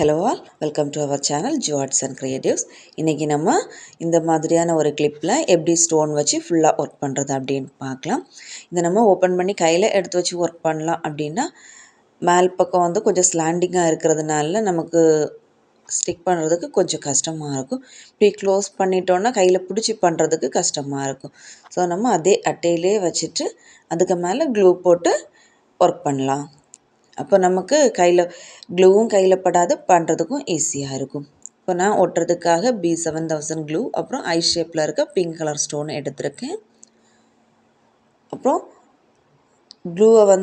Hello all, welcome to our channel Jo arts and creatives. இன்றைக்கி நம்ம இந்த மாதிரியான ஒரு கிளிப்பில் எப்படி ஸ்டோன் வச்சு ஃபுல்லாக ஒர்க் பண்ணுறது அப்படின்னு பார்க்கலாம். இதை நம்ம ஓப்பன் பண்ணி கையில் எடுத்து வச்சு ஒர்க் பண்ணலாம். அப்படின்னா மேல் பக்கம் வந்து கொஞ்சம் ஸ்லாண்டிங்காக இருக்கிறதுனால நமக்கு ஸ்டிக் பண்ணுறதுக்கு கொஞ்சம் கஷ்டமாக இருக்கும். இப்படி க்ளோஸ் பண்ணிட்டோன்னா கையில் பிடிச்சி பண்ணுறதுக்கு கஷ்டமாக இருக்கும். ஸோ நம்ம அதே அட்டையிலே வச்சுட்டு அதுக்கு மேலே க்ளூ போட்டு ஒர்க் பண்ணலாம். அப்போ நமக்கு க்ளூவும் கையில் படாது, பண்ணுறதுக்கும் ஈஸியாக இருக்கும். இப்போ நான் ஒட்டுறதுக்காக B7000 க்ளூ, அப்புறம் ஐ ஷேப்பில் இருக்க பிங்க் கலர் ஸ்டோன் எடுத்திருக்கேன். அப்புறம் க்ளூவை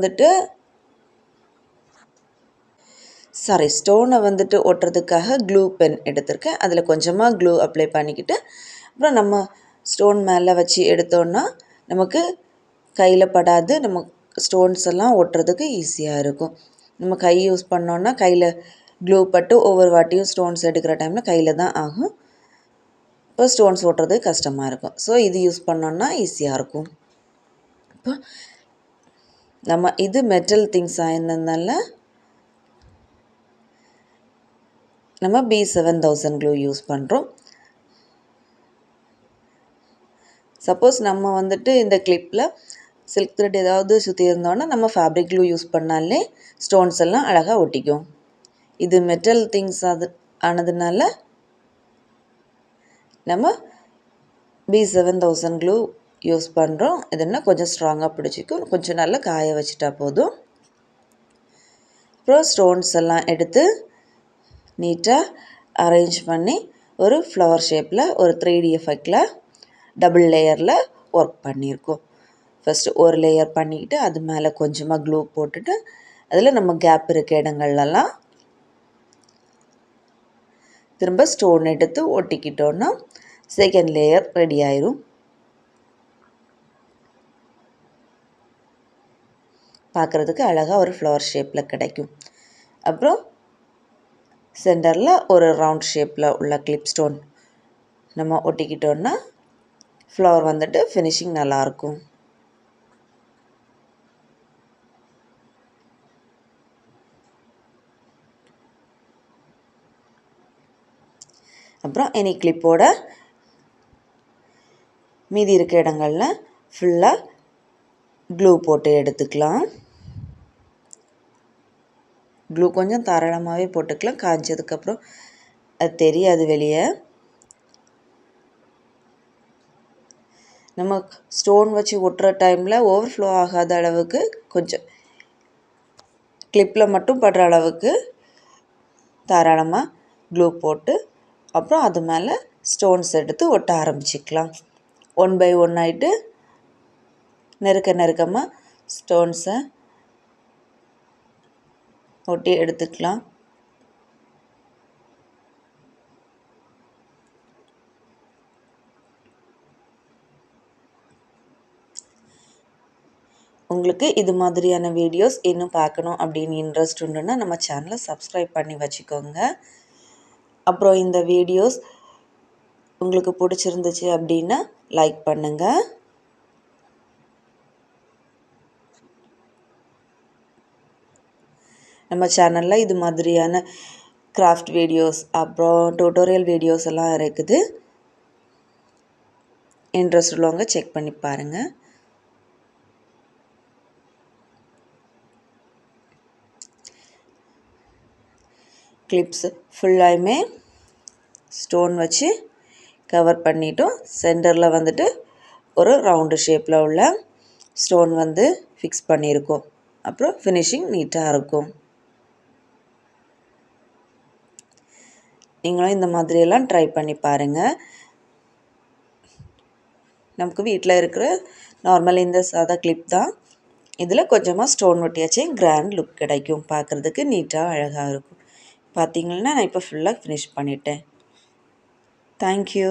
ஸ்டோனை ஒட்டுறதுக்காக க்ளூ பென் எடுத்திருக்கேன். அதில் கொஞ்சமாக க்ளூ அப்ளை பண்ணிக்கிட்டு அப்புறம் நம்ம ஸ்டோன் மேலே வச்சு எடுத்தோன்னா நமக்கு கையில் படாது, நம்ம ஸ்டோன்ஸ் எல்லாம் ஒட்டுறதுக்கு ஈஸியாக இருக்கும். நம்ம கை யூஸ் பண்ணோன்னா கையில் க்ளூ பட்டு ஒவ்வொரு வாட்டியும் ஸ்டோன்ஸ் எடுக்கிற டைமில் கையில் தான் ஆகும். இப்போ ஸ்டோன்ஸ் ஒட்டுறது கஷ்டமாக இருக்கும். ஸோ இது யூஸ் பண்ணோன்னா ஈஸியாக இருக்கும். இப்போ நம்ம இது மெட்டல் திங்ஸ் ஆயிருந்ததுனால நம்ம B7000 க்ளூ யூஸ் பண்ணுறோம். சப்போஸ் நம்ம இந்த கிளிப்பில் சில்க் த்ரெட் ஏதாவது சுற்றி இருந்தோன்னா நம்ம ஃபேப்ரிக் க்ளூ யூஸ் பண்ணாலே ஸ்டோன்ஸ் எல்லாம் அழகாக ஒட்டிக்கும். இது மெட்டல் திங்ஸ் ஆனதுனால நம்ம B7000 க்ளூ யூஸ் பண்ணுறோம். இதுன்னா கொஞ்சம் ஸ்ட்ராங்காக பிடிச்சிக்கும். கொஞ்சம் நல்லா காய வச்சுட்டா போதும். அப்புறம் ஸ்டோன்ஸ் எல்லாம் எடுத்து நீட்டாக அரேஞ்ச் பண்ணி ஒரு ஃப்ளவர் ஷேப்பில் ஒரு 3D எஃபெக்டில் டபுள் லேயரில் ஒர்க் பண்ணியிருக்கோம். ஃபஸ்ட்டு ஒரு லேயர் பண்ணிக்கிட்டு அது மேலே கொஞ்சமாக க்ளூ போட்டுட்டு அதில் நம்ம கேப் இருக்க இடங்கள்லாம் திரும்ப ஸ்டோன் எடுத்து ஒட்டிக்கிட்டோன்னா செகண்ட் லேயர் ரெடி ஆயிரும். பார்க்குறதுக்கு அழகாக ஒரு ஃப்ளவர் ஷேப்பில் கிடைக்கும். அப்புறம் சென்டரில் ஒரு ரவுண்ட் ஷேப்பில் உள்ள கிளிப் ஸ்டோன் நம்ம ஒட்டிக்கிட்டோன்னா ஃப்ளவர் ஃபினிஷிங் நல்லாயிருக்கும். அப்புறம் எனி கிளிப்போட மீதி இருக்க இடங்களில் ஃபுல்லாக க்ளூ போட்டு எடுத்துக்கலாம். க்ளூ கொஞ்சம் தாராளமாகவே போட்டுக்கலாம். காய்ஞ்சதுக்கப்புறம் அது தெரியாது வெளியே. நம்ம ஸ்டோன் வச்சு ஒட்டுற டைமில் ஓவர்ஃப்ளோ ஆகாத அளவுக்கு கொஞ்சம் கிளிப்பில் மட்டும் படுற அளவுக்கு தாராளமாக க்ளூ போட்டு அப்புறம் அது மேலே ஸ்டோன்ஸ் எடுத்து ஒட்ட ஆரம்பிச்சிக்கலாம். 1 by 1 ஆகிட்டு நெருக்கமாக ஸ்டோன்ஸை ஒட்டி எடுத்துக்கலாம். உங்களுக்கு இது மாதிரியான வீடியோஸ் இன்னும் பார்க்கணும் அப்படின்னு இன்ட்ரெஸ்ட் உண்டுன்னா நம்ம சேனலை சப்ஸ்கிரைப் பண்ணி வச்சுக்கோங்க. அப்புறம் இந்த வீடியோஸ் உங்களுக்கு பிடிச்சிருந்துச்சு அப்படின்னா லைக் பண்ணுங்கள். நம்ம சேனலில் இது மாதிரியான கிராஃப்ட் வீடியோஸ் அப்புறம் டியூட்டோரியல் வீடியோஸ் எல்லாம் இருக்குது. இன்ட்ரெஸ்ட் உள்ளவங்க செக் பண்ணி பாருங்கள். கிளிப்ஸ் ஃபுல்லாயுமே ஸ்டோன் வச்சு கவர் பண்ணிட்டோம். சென்டரில் ஒரு ரவுண்டு ஷேப்பில் உள்ள ஸ்டோன் ஃபிக்ஸ் பண்ணியிருக்கோம். அப்புறம் ஃபினிஷிங் நீட்டாக இருக்கும். நீங்களும் இந்த மாதிரியெல்லாம் ட்ரை பண்ணி பாருங்கள். நமக்கு வீட்டில் இருக்கிற நார்மல் இந்த சாதா கிளிப் தான். இதில் கொஞ்சமாக ஸ்டோன் ஒட்டியாச்சு கிராண்ட் லுக் கிடைக்கும். பார்க்குறதுக்கு நீட்டாக அழகாக இருக்கும். பார்த்தீங்கன்னா நான் இப்போ ஃபுல்லாக ஃபினிஷ் பண்ணிட்டேன். தேங்க்யூ.